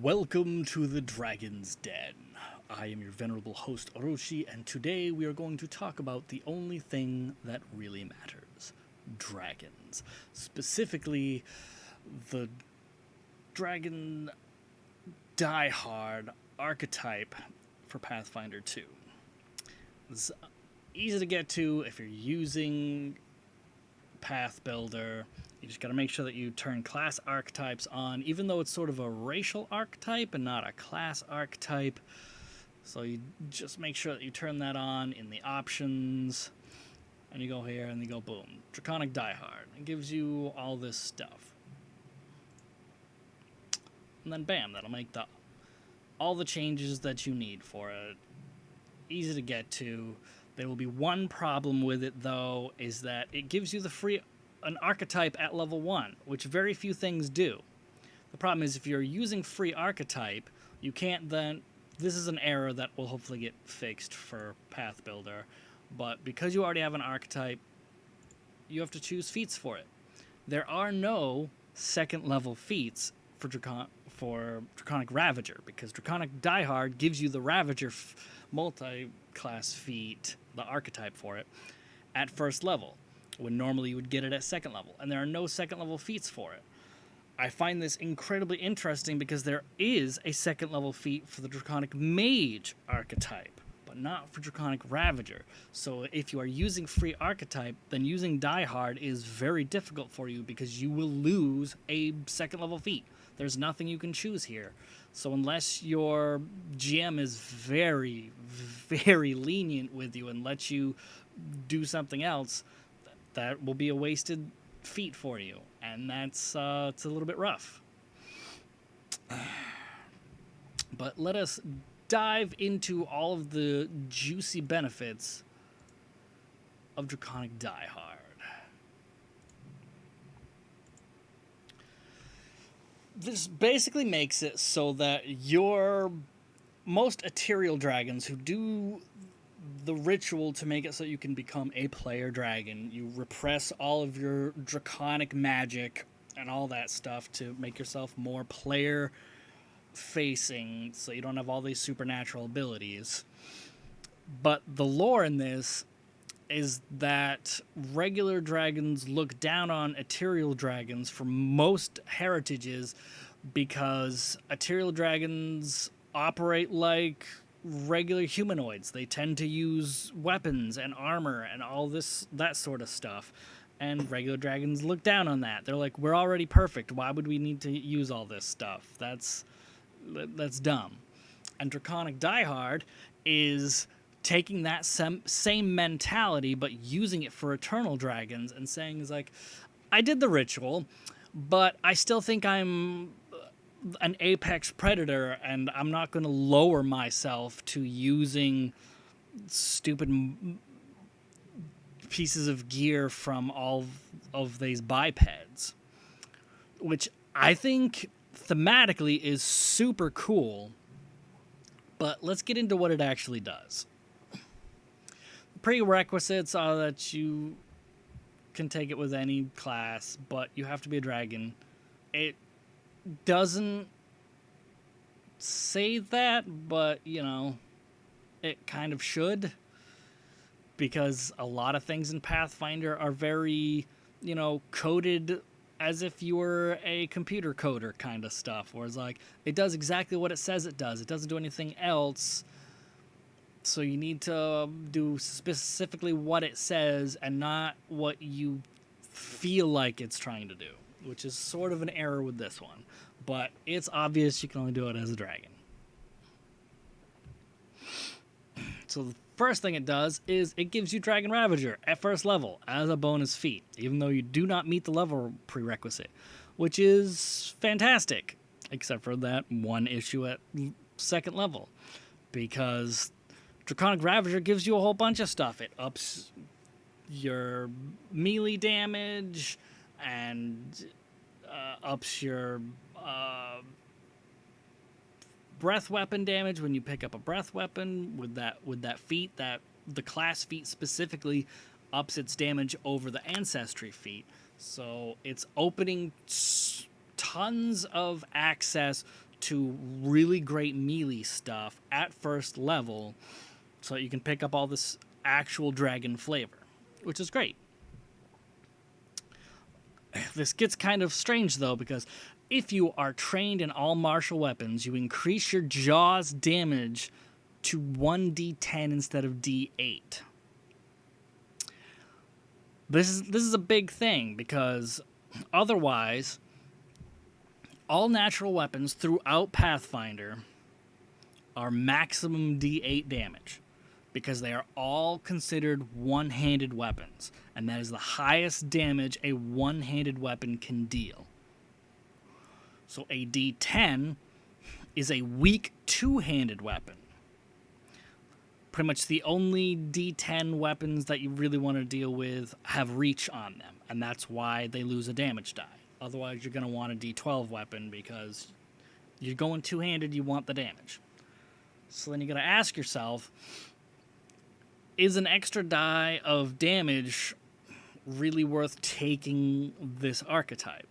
Welcome to the Dragon's Den. I am your venerable host Orochi, and today we are going to talk about the only thing that really matters: dragons. Specifically, the Dragon Diehard archetype for Pathfinder 2. It's easy to get to if you're using Path Builder. You just got to make sure that you turn class archetypes on, even though it's sort of a racial archetype and not a class archetype. So you just make sure that you turn that on in the options, and you go here and you go boom, Draconic Diehard. It gives you all this stuff, and then bam, that'll make all the changes that you need for it. Easy to get to. There will be one problem with it, though, is that it gives you an archetype at level 1, which very few things do. The problem is if you're using free archetype, you can't then... This is an error that will hopefully get fixed for Path Builder, but because you already have an archetype, you have to choose feats for it. There are no second level feats for Draconic Ravager, because Draconic Diehard gives you the Ravager multi-class feat, the archetype for it, at first level, when normally you would get it at second level, and there are no second level feats for it. I find this incredibly interesting because there is a second level feat for the Draconic Mage archetype, but not for Draconic Ravager. So if you are using free archetype, then using Diehard is very difficult for you because you will lose a second level feat. There's nothing you can choose here. So unless your GM is very, very lenient with you and lets you do something else, that will be a wasted feat for you. And that's it's a little bit rough. But let us dive into all of the juicy benefits of Draconic Diehard. This basically makes it so that your most ethereal dragons who do the ritual to make it so you can become a player dragon, you repress all of your draconic magic and all that stuff to make yourself more player facing so you don't have all these supernatural abilities. But the lore in this is that regular dragons look down on ethereal dragons for most heritages because ethereal dragons operate like regular humanoids. They tend to use weapons and armor and all that sort of stuff. And regular dragons look down on that. They're like, we're already perfect. Why would we need to use all this stuff? That's dumb. And Draconic Diehard is taking that same mentality but using it for eternal dragons and saying is like, I did the ritual, but I still think I'm an apex predator and I'm not going to lower myself to using stupid pieces of gear from all of these bipeds, which I think thematically is super cool. But let's get into what it actually does. Prerequisites are that you can take it with any class, but you have to be a dragon. It doesn't say that, but, it kind of should, because a lot of things in Pathfinder are very, coded as if you were a computer coder kind of stuff, where it's like, it does exactly what it says it does. It doesn't do anything else. So you need to do specifically what it says and not what you feel like it's trying to do, which is sort of an error with this one. But it's obvious you can only do it as a dragon. So the first thing it does is it gives you Dragon Ravager at first level as a bonus feat, even though you do not meet the level prerequisite, which is fantastic, except for that one issue at second level, because Draconic Ravager gives you a whole bunch of stuff. It ups your melee damage and ups your breath weapon damage when you pick up a breath weapon with that feat. That the class feat specifically ups its damage over the ancestry feat. So it's opening tons of access to really great melee stuff at first level so that you can pick up all this actual dragon flavor, which is great. This gets kind of strange, though, because if you are trained in all martial weapons, you increase your jaw's damage to 1d10 instead of d8. This is a big thing, because otherwise, all natural weapons throughout Pathfinder are maximum d8 damage, because they are all considered one-handed weapons, and that is the highest damage a one-handed weapon can deal. So a d10 is a weak two-handed weapon. Pretty much the only d10 weapons that you really want to deal with have reach on them, and that's why they lose a damage die. Otherwise, you're going to want a d12 weapon, because you're going two-handed, you want the damage. So then you got to ask yourself, is an extra die of damage really worth taking this archetype?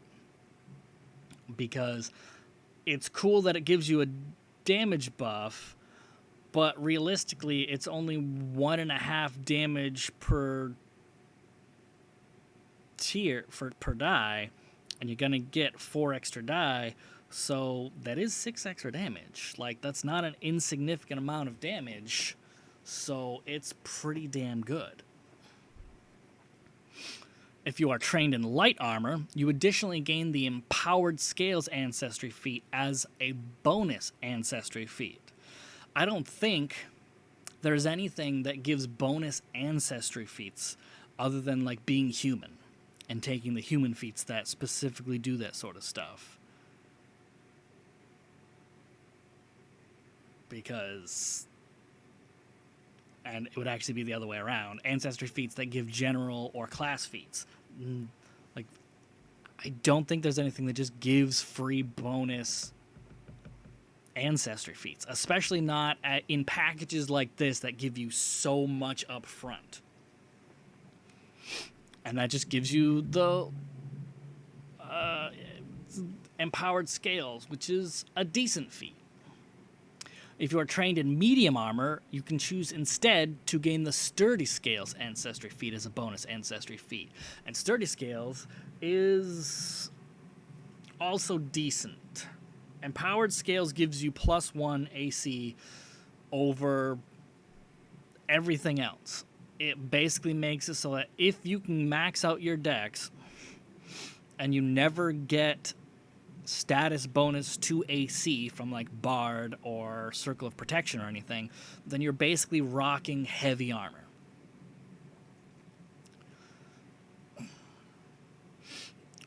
Because it's cool that it gives you a damage buff, but realistically, it's only 1.5 damage per tier per die, and you're gonna get 4 extra die, so that is 6 extra damage. Like, that's not an insignificant amount of damage, so it's pretty damn good. If you are trained in light armor, you additionally gain the Empowered Scales Ancestry feat as a bonus Ancestry feat. I don't think there's anything that gives bonus Ancestry feats other than, like, being human and taking the human feats that specifically do that sort of stuff. Because... and it would actually be the other way around. Ancestry feats that give general or class feats. Like, I don't think there's anything that just gives free bonus ancestry feats, especially not in packages like this that give you so much up front. And that just gives you the Empowered Scales, which is a decent feat. If you are trained in medium armor, you can choose instead to gain the Sturdy Scales Ancestry feat as a bonus Ancestry feat. And Sturdy Scales is also decent. Empowered Scales gives you +1 AC over everything else. It basically makes it so that if you can max out your dex and you never get status bonus to AC from, like, Bard or Circle of Protection or anything, then you're basically rocking heavy armor.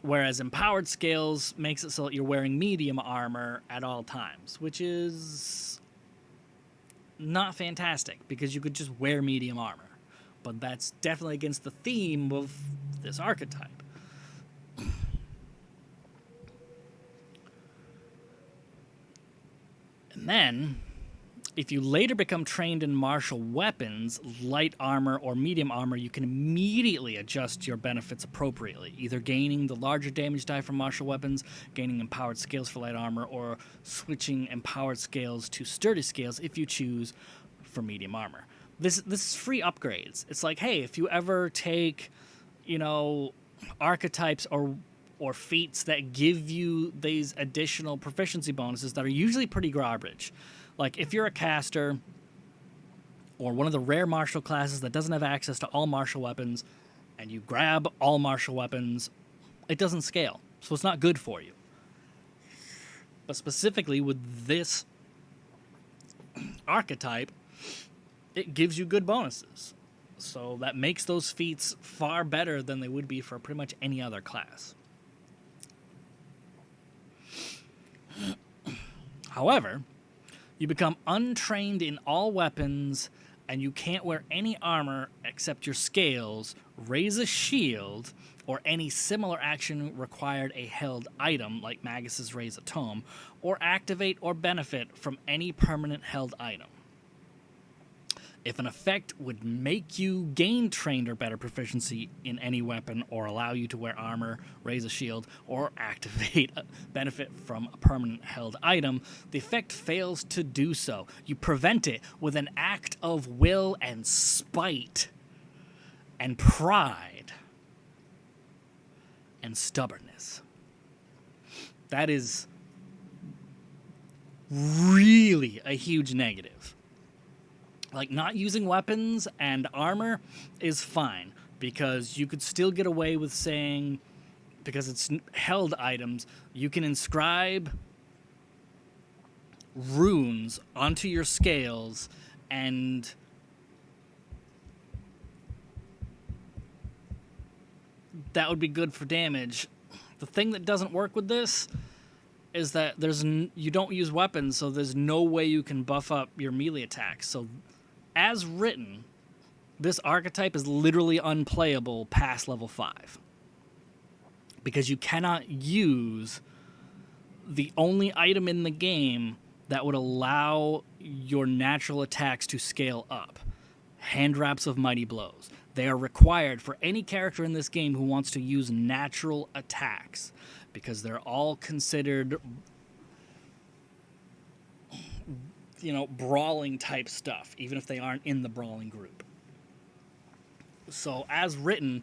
Whereas Empowered Scales makes it so that you're wearing medium armor at all times, which is not fantastic, because you could just wear medium armor. But that's definitely against the theme of this archetype. And then, if you later become trained in martial weapons, light armor or medium armor, you can immediately adjust your benefits appropriately, either gaining the larger damage die from martial weapons, gaining Empowered Scales for light armor, or switching Empowered Scales to Sturdy Scales if you choose for medium armor. This is free upgrades. It's like, hey, if you ever take, archetypes or feats that give you these additional proficiency bonuses that are usually pretty garbage. Like, if you're a caster or one of the rare martial classes that doesn't have access to all martial weapons, and you grab all martial weapons, it doesn't scale, so it's not good for you. But specifically with this archetype, it gives you good bonuses. So that makes those feats far better than they would be for pretty much any other class. However, you become untrained in all weapons, and you can't wear any armor except your scales, raise a shield, or any similar action required a held item, like Magus's Raise a Tome, or activate or benefit from any permanent held item. If an effect would make you gain trained or better proficiency in any weapon, or allow you to wear armor, raise a shield, or activate a benefit from a permanent held item, the effect fails to do so. You prevent it with an act of will and spite and pride and stubbornness. That is really a huge negative. Like, not using weapons and armor is fine, because you could still get away with saying, because it's held items, you can inscribe runes onto your scales, and that would be good for damage. The thing that doesn't work with this is that you don't use weapons, so there's no way you can buff up your melee attacks. So, as written, this archetype is literally unplayable past level 5. Because you cannot use the only item in the game that would allow your natural attacks to scale up. Hand wraps of mighty blows. They are required for any character in this game who wants to use natural attacks, because they're all considered, brawling type stuff, even if they aren't in the brawling group. So, as written,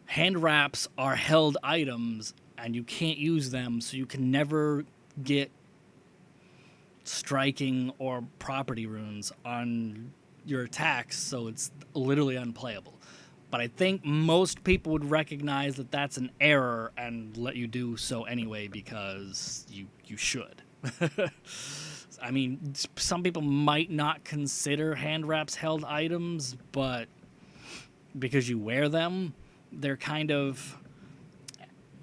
hand wraps are held items, and you can't use them, so you can never get striking or property runes on your attacks, so it's literally unplayable. But I think most people would recognize that that's an error and let you do so anyway, because you should. I mean, some people might not consider hand wraps held items, but because you wear them, they're kind of,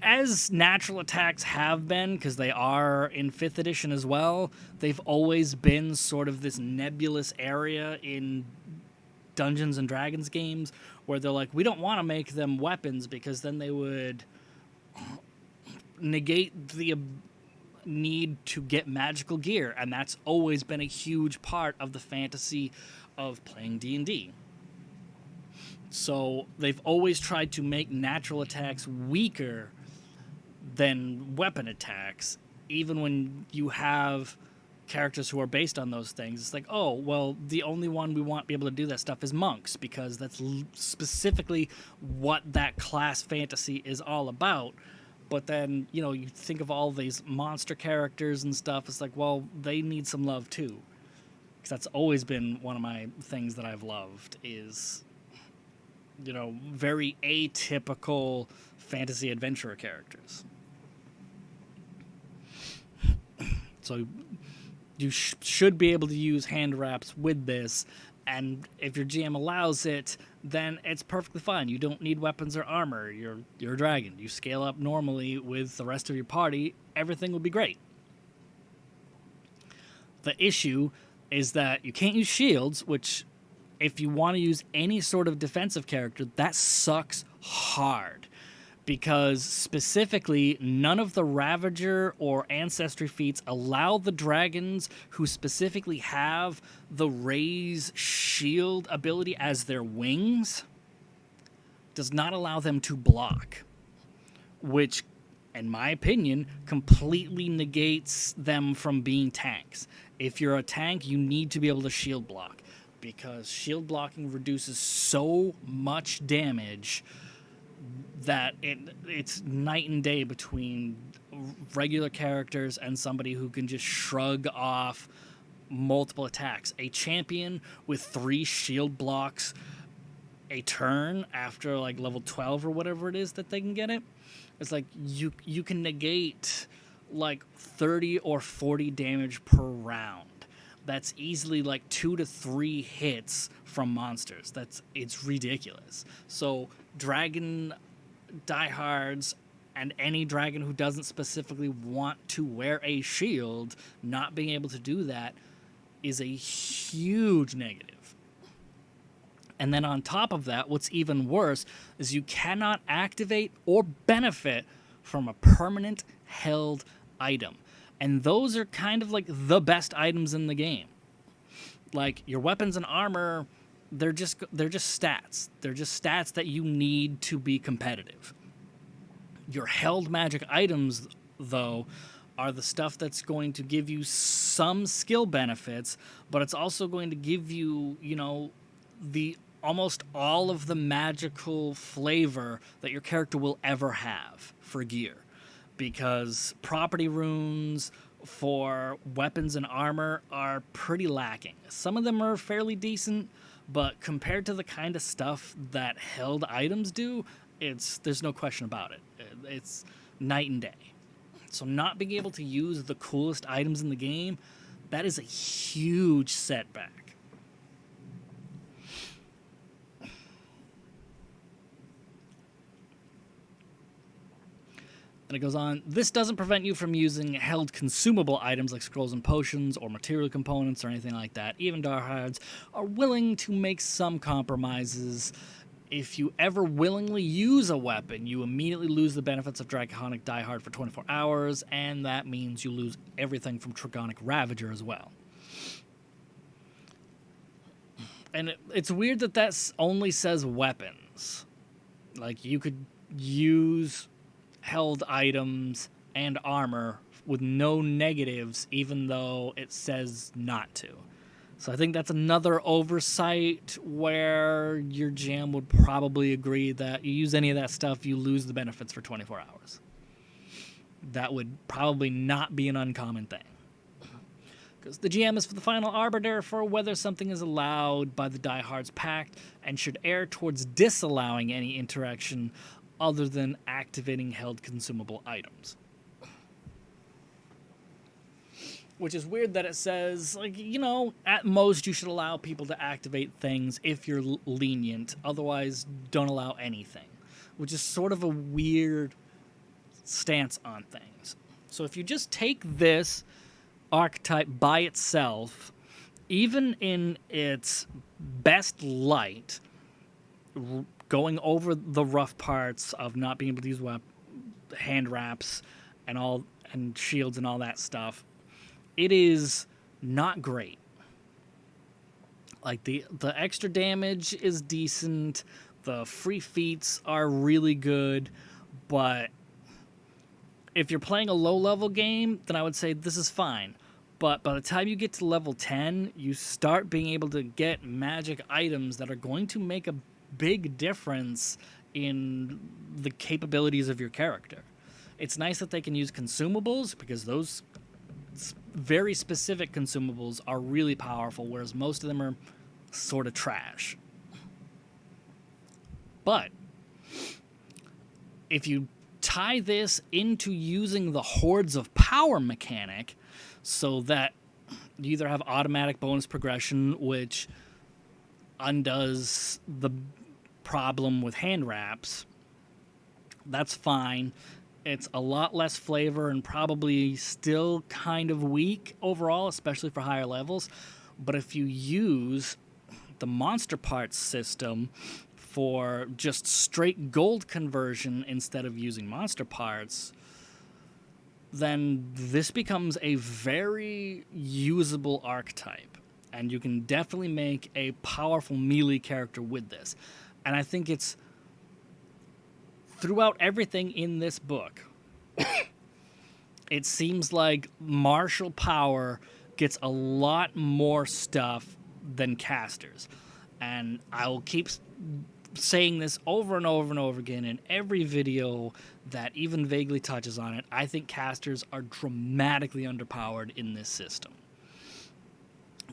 as natural attacks have been, because they are in 5th edition as well, they've always been sort of this nebulous area in Dungeons and Dragons games where they're like, we don't want to make them weapons because then they would negate the need to get magical gear, and that's always been a huge part of the fantasy of playing D&D. So they've always tried to make natural attacks weaker than weapon attacks, even when you have characters who are based on those things. It's like, oh, well, the only one we want to be able to do that stuff is monks, because that's specifically what that class fantasy is all about. But then, you think of all these monster characters and stuff, it's like, well, they need some love too. Because that's always been one of my things that I've loved is, very atypical fantasy adventurer characters. So you should be able to use hand wraps with this, and if your GM allows it, then it's perfectly fine. You don't need weapons or armor. You're a dragon. You scale up normally with the rest of your party. Everything will be great. The issue is that you can't use shields, which, if you want to use any sort of defensive character, that sucks hard. Because specifically, none of the Ravager or Ancestry feats allow the dragons who specifically have the raise shield ability as their wings, does not allow them to block, which, in my opinion, completely negates them from being tanks. If you're a tank, you need to be able to shield block, because shield blocking reduces so much damage that it's night and day between regular characters and somebody who can just shrug off multiple attacks. A champion with 3 shield blocks a turn after like level 12 or whatever it is that they can get it, it's like you can negate like 30 or 40 damage per round. That's easily like 2 to 3 hits from monsters. It's ridiculous. So Dragon Diehards and any dragon who doesn't specifically want to wear a shield, not being able to do that is a huge negative. And then on top of that, what's even worse is you cannot activate or benefit from a permanent held item. And those are kind of like the best items in the game. Like, your weapons and armor they're just stats. They're just stats that you need to be competitive. Your held magic items, though, are the stuff that's going to give you some skill benefits, but it's also going to give you, the almost all of the magical flavor that your character will ever have for gear. Because property runes for weapons and armor are pretty lacking. Some of them are fairly decent, but compared to the kind of stuff that held items do, there's no question about it. It's night and day. So not being able to use the coolest items in the game, that is a huge setback. And it goes on, this doesn't prevent you from using held consumable items like scrolls and potions or material components or anything like that. Even Diehards are willing to make some compromises. If you ever willingly use a weapon, you immediately lose the benefits of Draconic Diehard for 24 hours, and that means you lose everything from Draconic Ravager as well. And it's weird that only says weapons. Like, you could use held items and armor with no negatives, even though it says not to. So I think that's another oversight where your GM would probably agree that you use any of that stuff, you lose the benefits for 24 hours. That would probably not be an uncommon thing. Because the GM is the final arbiter for whether something is allowed by the Diehard's Pact and should err towards disallowing any interaction other than activating held consumable items. Which is weird that it says, at most you should allow people to activate things if you're lenient. Otherwise, don't allow anything. Which is sort of a weird stance on things. So if you just take this archetype by itself, even in its best light, going over the rough parts of not being able to use hand wraps and shields and all that stuff, it is not great. Like, the extra damage is decent, the free feats are really good, but if you're playing a low-level game, then I would say this is fine. But by the time you get to level 10, you start being able to get magic items that are going to make a big difference in the capabilities of your character. It's nice that they can use consumables, because those very specific consumables are really powerful, whereas most of them are sort of trash. But if you tie this into using the Hordes of Power mechanic, so that you either have automatic bonus progression, which undoes the problem with hand wraps, that's fine. It's a lot less flavor and probably still kind of weak overall, especially for higher levels. But if you use the monster parts system for just straight gold conversion instead of using monster parts, then this becomes a very usable archetype. And you can definitely make a powerful melee character with this. And I think it's throughout everything in this book, it seems like martial power gets a lot more stuff than casters. And I will keep saying this over and over and over again in every video that even vaguely touches on it. I think casters are dramatically underpowered in this system.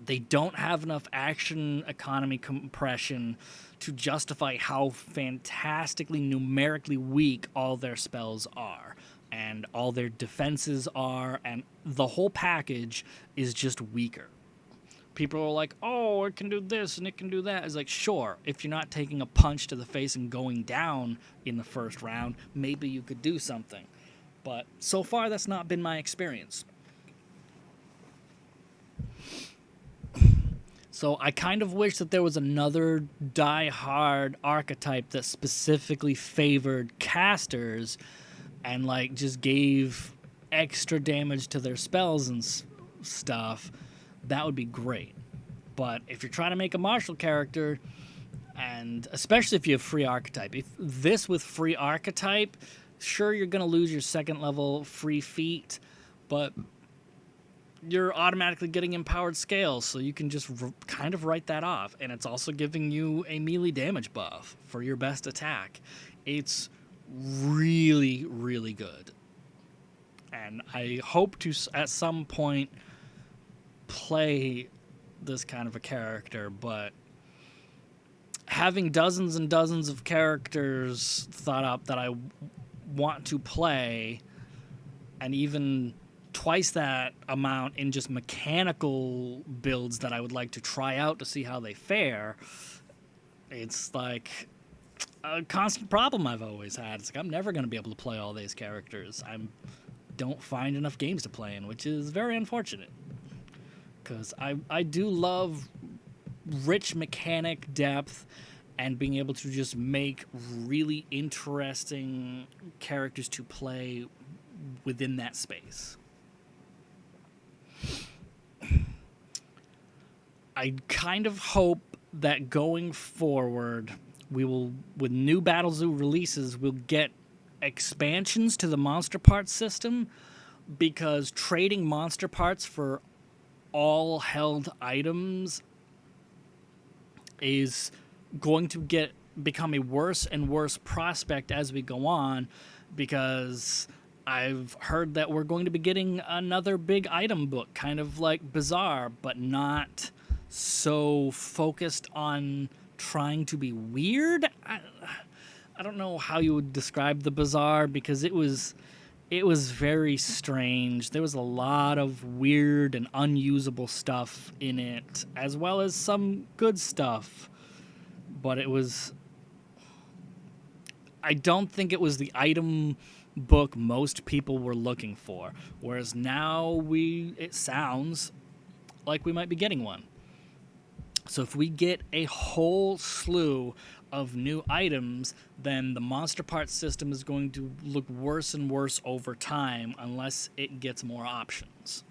They don't have enough action economy compression to justify how fantastically numerically weak all their spells are, and all their defenses are, and the whole package is just weaker. People are like, oh, it can do this and it can do that. It's like, sure, if you're not taking a punch to the face and going down in the first round, maybe you could do something. But so far, that's not been my experience. So I kind of wish that there was another die-hard archetype that specifically favored casters and just gave extra damage to their spells and stuff. That would be great. But if you're trying to make a martial character, and especially if you have free archetype, if this with free archetype, sure, you're going to lose your second level free feat, but you're automatically getting empowered scales, so you can just kind of write that off. And it's also giving you a melee damage buff for your best attack. It's really, really good. And I hope to, at some point, play this kind of a character, but having dozens and dozens of characters thought up that I want to play, and even twice that amount in just mechanical builds that I would like to try out to see how they fare, it's like a constant problem I've always had. It's like I'm never going to be able to play all these characters. I don't find enough games to play in, which is very unfortunate, because I do love rich mechanic depth and being able to just make really interesting characters to play within that space. I kind of hope that going forward, we will, with new Battle Zoo releases, we'll get expansions to the monster parts system, because trading monster parts for all held items is going to become a worse and worse prospect as we go on, because I've heard that we're going to be getting another big item book, kind of like Bazaar, but not so focused on trying to be weird. I don't know how you would describe the Bazaar, because it was very strange. There was a lot of weird and unusable stuff in it, as well as some good stuff. But I don't think it was the item book most people were looking for. Whereas now it sounds like we might be getting one. So if we get a whole slew of new items, then the monster parts system is going to look worse and worse over time unless it gets more options.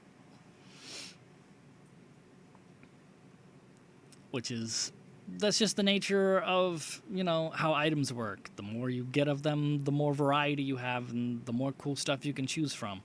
That's just the nature of, how items work. The more you get of them, the more variety you have and the more cool stuff you can choose from.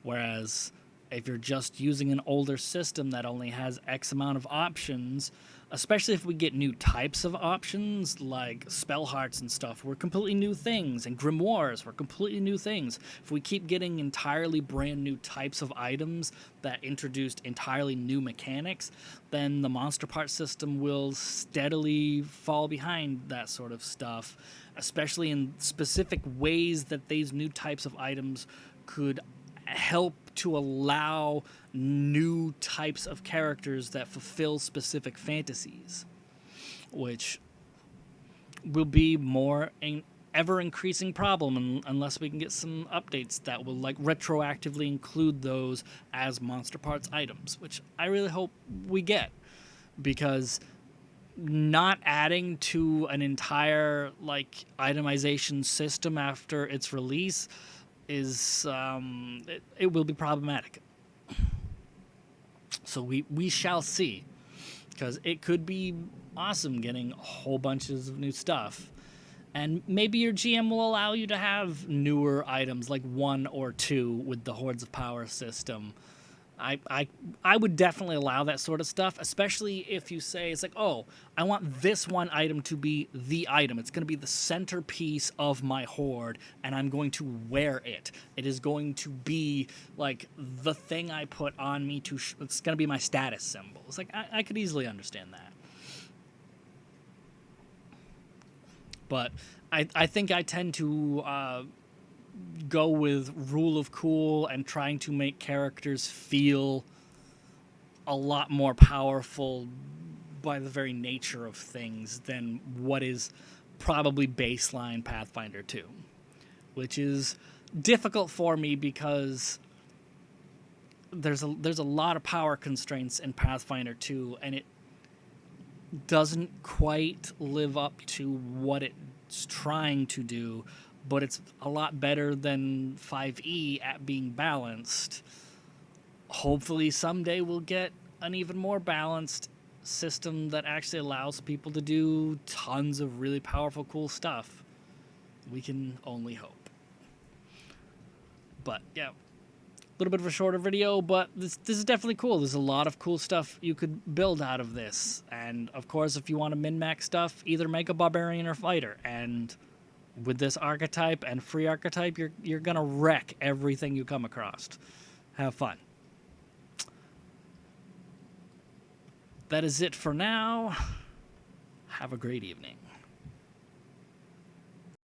Whereas if you're just using an older system that only has X amount of options, especially if we get new types of options, like spell hearts and stuff, were completely new things, and grimoires were completely new things. If we keep getting entirely brand new types of items that introduced entirely new mechanics, then the monster part system will steadily fall behind that sort of stuff, especially in specific ways that these new types of items could help to allow new types of characters that fulfill specific fantasies, which will be an ever-increasing problem unless we can get some updates that will retroactively include those as monster parts items, which I really hope we get, because not adding to an entire itemization system after its release is it will be problematic. So we shall see, because it could be awesome getting a whole bunches of new stuff, and maybe your GM will allow you to have newer items like 1 or 2 with the Hordes of Power system. I would definitely allow that sort of stuff, especially if you say it's oh, I want this one item to be the item. It's going to be the centerpiece of my horde, and I'm going to wear it. It is going to be the thing I put on me it's going to be my status symbol. It's I could easily understand that. But I think I tend to go with rule of cool and trying to make characters feel a lot more powerful by the very nature of things than what is probably baseline Pathfinder 2, which is difficult for me because there's a lot of power constraints in Pathfinder 2, and it doesn't quite live up to what it's trying to do, but it's a lot better than 5e at being balanced. Hopefully someday we'll get an even more balanced system that actually allows people to do tons of really powerful, cool stuff. We can only hope. But yeah, a little bit of a shorter video, but this is definitely cool. There's a lot of cool stuff you could build out of this. And of course, if you want to min-max stuff, either make a barbarian or fighter. And with this archetype and free archetype, you're gonna wreck everything you come across. Have fun. That is it for now. Have a great evening.